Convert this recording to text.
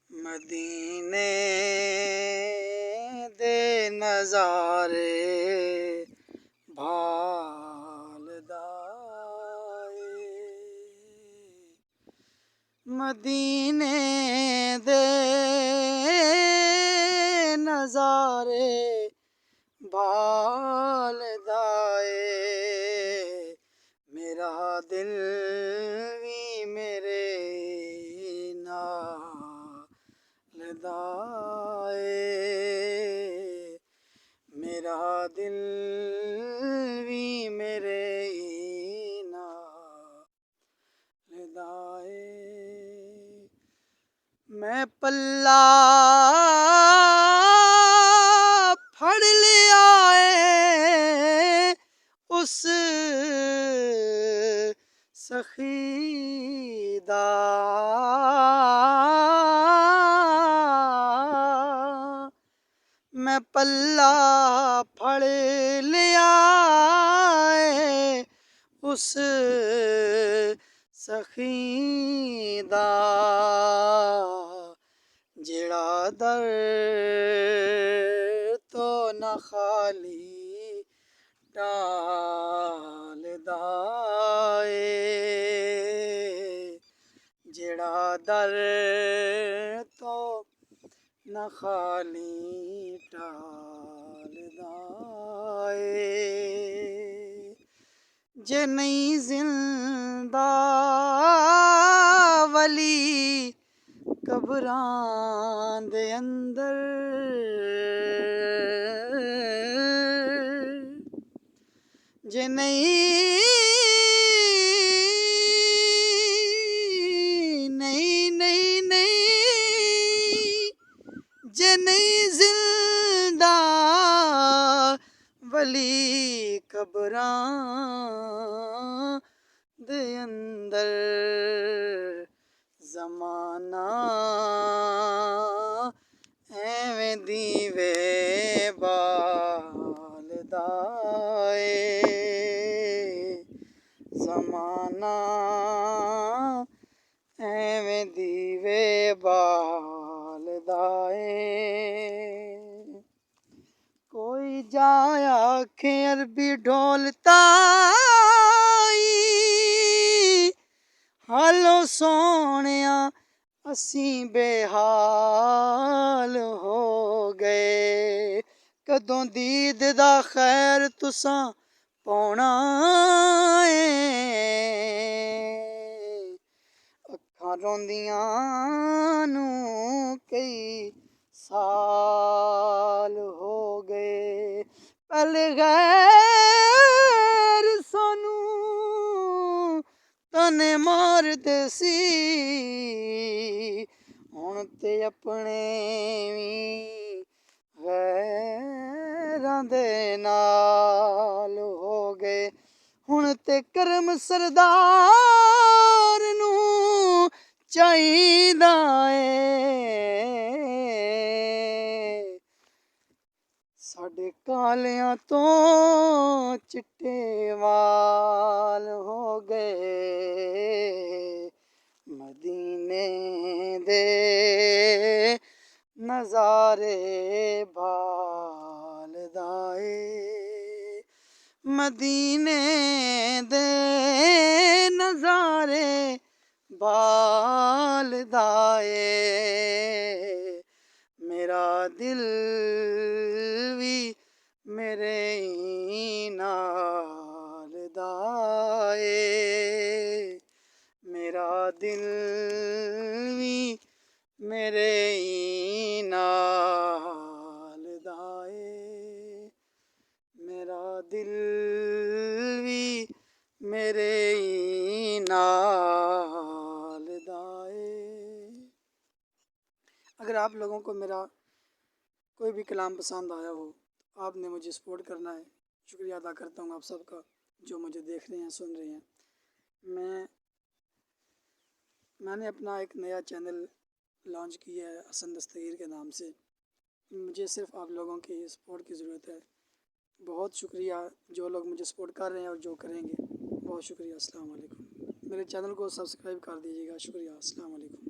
مدینے دے نظارے بھالدا اے مدینے دے نظارے بھالدا اے میرا دل وی میرے نال اے میرا دل وی میرے نال اے میں پلہ پھڑ لیا اے اس سخی دا میں پلہ پھڑ لیا اے اس سخی دا جڑا در تو نہ خالی ٹالدا اے جڑا در تو نہ خالی ٹالدا اے جے نہیں زندہ ولی قبراں دے اندر جے نہیں جے نہیں زندہ ولی قبراں دے اندر زمانہ ایویں دیوے بالدا اے زمانہ ایویں دیوے بالدا اے کوئی جایا کہ عربی ڈھول تائی حالو سونیاں اسیں بے حال ہو گئے کدوں دید دا خیر تساں پونا اے اکھاں روندیاں نو کئی سال ہو گئے پہلے غیر سانو تانے ماردے سی ہن تے اپنے وی غیراں دے نال ہو گئے ہن تے کرم سردار نو چاہیدا اے ساڈے کالیاں تو چٹے وال ہو گئے مدینے دے نظارے بھالدا اے مدینے دے نظارے بھالدا اے میرا دل وی میرے نال اے میرا دل وی میرے نال اے میرا دل وی میرے نال اے اگر آپ لوگوں کو میرا کوئی بھی کلام پسند آیا ہو تو آپ نے مجھے سپورٹ کرنا ہے شکریہ ادا کرتا ہوں آپ سب کا جو مجھے دیکھ رہے ہیں سن رہے ہیں میں میں نے اپنا ایک نیا چینل لانچ کیا ہے حسن دستگیر کے نام سے. مجھے صرف آپ لوگوں کی سپورٹ کی ضرورت ہے. بہت شکریہ جو لوگ مجھے سپورٹ کر رہے ہیں اور جو کریں گے. بہت شکریہ. السلام علیکم. میرے چینل کو سبسکرائب کر دیجیے گا. شکریہ. السلام علیکم.